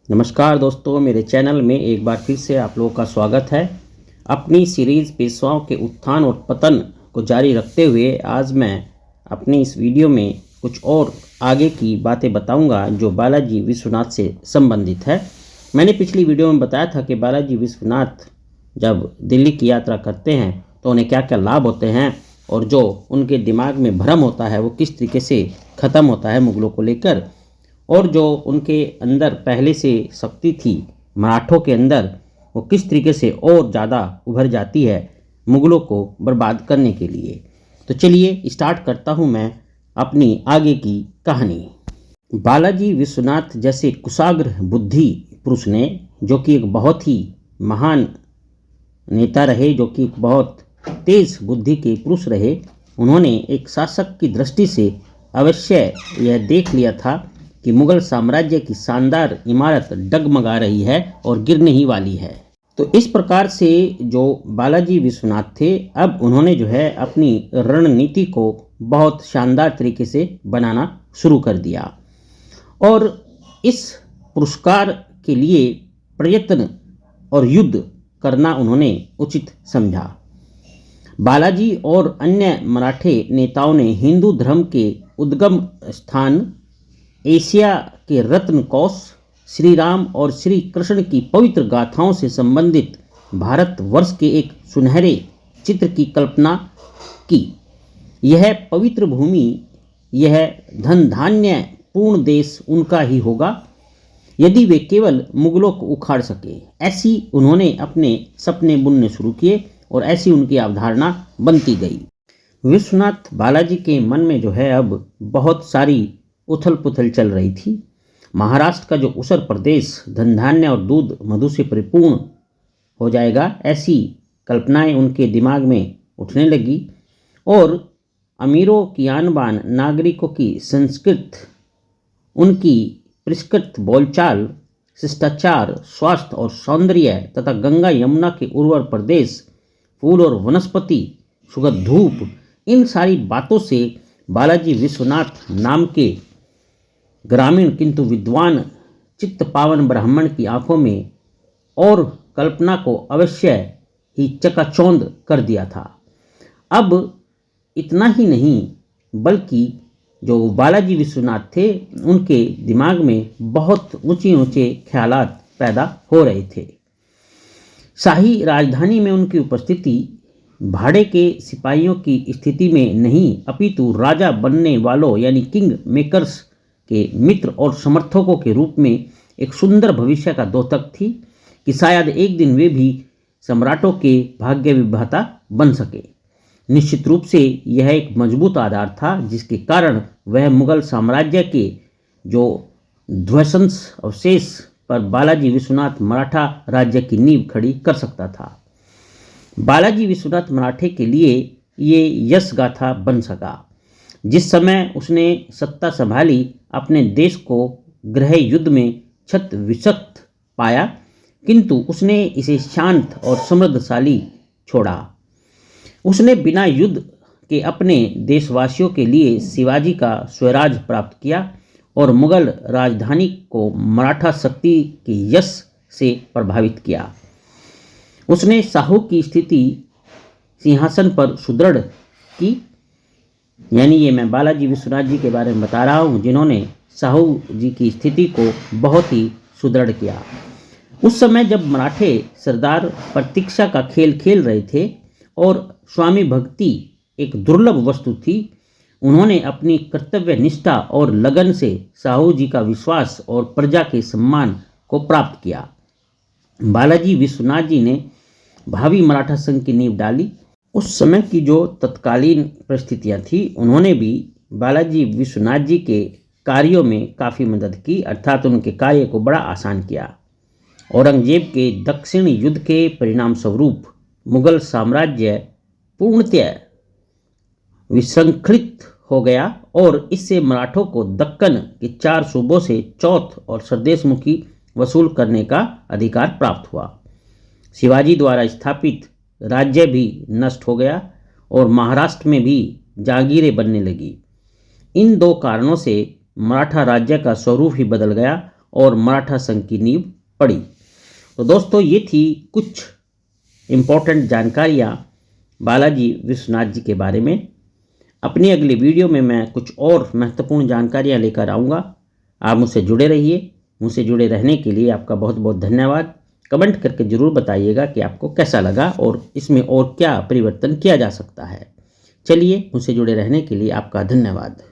नमस्कार दोस्तों, मेरे चैनल में एक बार फिर से आप लोगों का स्वागत है। अपनी सीरीज़ पेशवाओं के उत्थान और पतन को जारी रखते हुए आज मैं अपनी इस वीडियो में कुछ और आगे की बातें बताऊंगा जो बालाजी विश्वनाथ से संबंधित है। मैंने पिछली वीडियो में बताया था कि बालाजी विश्वनाथ जब दिल्ली की यात्रा करते हैं तो उन्हें क्या क्या लाभ होते हैं और जो उनके दिमाग में भ्रम होता है वो किस तरीके से ख़त्म होता है मुग़लों को लेकर, और जो उनके अंदर पहले से शक्ति थी मराठों के अंदर वो किस तरीके से और ज़्यादा उभर जाती है मुग़लों को बर्बाद करने के लिए। तो चलिए स्टार्ट करता हूँ मैं अपनी आगे की कहानी। बालाजी विश्वनाथ जैसे कुशाग्र बुद्धि पुरुष ने, जो कि एक बहुत ही महान नेता रहे, जो कि एक बहुत तेज बुद्धि के पुरुष रहे, उन्होंने एक शासक की दृष्टि से अवश्य यह देख लिया था कि मुगल साम्राज्य की शानदार इमारत डगमगा रही है और गिरने ही वाली है। तो इस प्रकार से जो बालाजी विश्वनाथ थे, अब उन्होंने जो है अपनी रणनीति को बहुत शानदार तरीके से बनाना शुरू कर दिया और इस पुरस्कार के लिए प्रयत्न और युद्ध करना उन्होंने उचित समझा। बालाजी और अन्य मराठे नेताओं ने हिंदू धर्म के उद्गम स्थान एशिया के रत्न कोश, श्री राम और श्री कृष्ण की पवित्र गाथाओं से संबंधित भारतवर्ष के एक सुनहरे चित्र की कल्पना की। यह पवित्र भूमि, यह धन धान्य पूर्ण देश उनका ही होगा यदि वे केवल मुगलों को उखाड़ सके। ऐसी उन्होंने अपने सपने बुनने शुरू किए और ऐसी उनकी अवधारणा बनती गई। विश्वनाथ बालाजी के मन में जो है अब बहुत सारी उथल पुथल चल रही थी। महाराष्ट्र का जो उसर प्रदेश धन धान्य और दूध मधु से परिपूर्ण हो जाएगा, ऐसी कल्पनाएं उनके दिमाग में उठने लगी और अमीरों की आन बान, नागरिकों की संस्कृत, उनकी परिष्कृत बोलचाल, शिष्टाचार, स्वास्थ्य और सौंदर्य तथा गंगा यमुना के उर्वर प्रदेश, फूल और वनस्पति, सुगंध धूप, इन सारी बातों से बालाजी विश्वनाथ नाम के ग्रामीण किंतु विद्वान चित्त पावन ब्राह्मण की आंखों में और कल्पना को अवश्य ही चकाचौंध कर दिया था। अब इतना ही नहीं बल्कि जो बालाजी विश्वनाथ थे उनके दिमाग में बहुत ऊंचे ऊंचे ख्यालात पैदा हो रहे थे। शाही राजधानी में उनकी उपस्थिति भाड़े के सिपाहियों की स्थिति में नहीं अपितु राजा बनने वालों यानी किंग मेकर्स के मित्र और समर्थकों के रूप में एक सुंदर भविष्य का द्योतक थी कि शायद एक दिन वे भी सम्राटों के भाग्य विधाता बन सके। निश्चित रूप से यह एक मजबूत आधार था जिसके कारण वह मुगल साम्राज्य के जो ध्वंस अवशेष पर बालाजी विश्वनाथ मराठा राज्य की नींव खड़ी कर सकता था। बालाजी विश्वनाथ मराठे के लिए ये यश गाथा बन सका। जिस समय उसने सत्ता संभाली, अपने देश को गृह युद्ध में छत विक्षत पाया, किंतु उसने इसे शांत और समृद्धशाली छोड़ा। उसने बिना युद्ध के अपने देशवासियों के लिए शिवाजी का स्वराज प्राप्त किया और मुगल राजधानी को मराठा शक्ति के यश से प्रभावित किया। उसने शाहू की स्थिति सिंहासन पर सुदृढ़ की। यानी ये मैं बालाजी विश्वनाथ जी के बारे में बता रहा हूँ जिन्होंने शाहू जी की स्थिति को बहुत ही सुदृढ़ किया। उस समय जब मराठे सरदार प्रतीक्षा का खेल खेल रहे थे और स्वामी भक्ति एक दुर्लभ वस्तु थी, उन्होंने अपनी कर्तव्य निष्ठा और लगन से शाहू जी का विश्वास और प्रजा के सम्मान को प्राप्त किया। बालाजी विश्वनाथ जी ने भावी मराठा संघ की नींव डाली। उस समय की जो तत्कालीन परिस्थितियां थी, उन्होंने भी बालाजी विश्वनाथ जी के कार्यों में काफ़ी मदद की, अर्थात उनके कार्य को बड़ा आसान किया। औरंगजेब के दक्षिण युद्ध के परिणाम स्वरूप मुगल साम्राज्य पूर्णतः विसंखलित हो गया और इससे मराठों को दक्कन के 4 सूबों से चौथ और सरदेशमुखी वसूल करने का अधिकार प्राप्त हुआ। शिवाजी द्वारा स्थापित राज्य भी नष्ट हो गया और महाराष्ट्र में भी जागीरें बनने लगी। इन 2 कारणों से मराठा राज्य का स्वरूप ही बदल गया और मराठा संघ की नींव पड़ी। तो दोस्तों, ये थी कुछ इम्पोर्टेंट जानकारियाँ बालाजी विश्वनाथ जी के बारे में। अपनी अगली वीडियो में मैं कुछ और महत्वपूर्ण जानकारियाँ लेकर आऊँगा। आप मुझसे जुड़े रहिए। मुझसे जुड़े रहने के लिए आपका बहुत बहुत धन्यवाद। कमेंट करके ज़रूर बताइएगा कि आपको कैसा लगा और इसमें और क्या परिवर्तन किया जा सकता है। चलिए, मुझसे जुड़े रहने के लिए आपका धन्यवाद।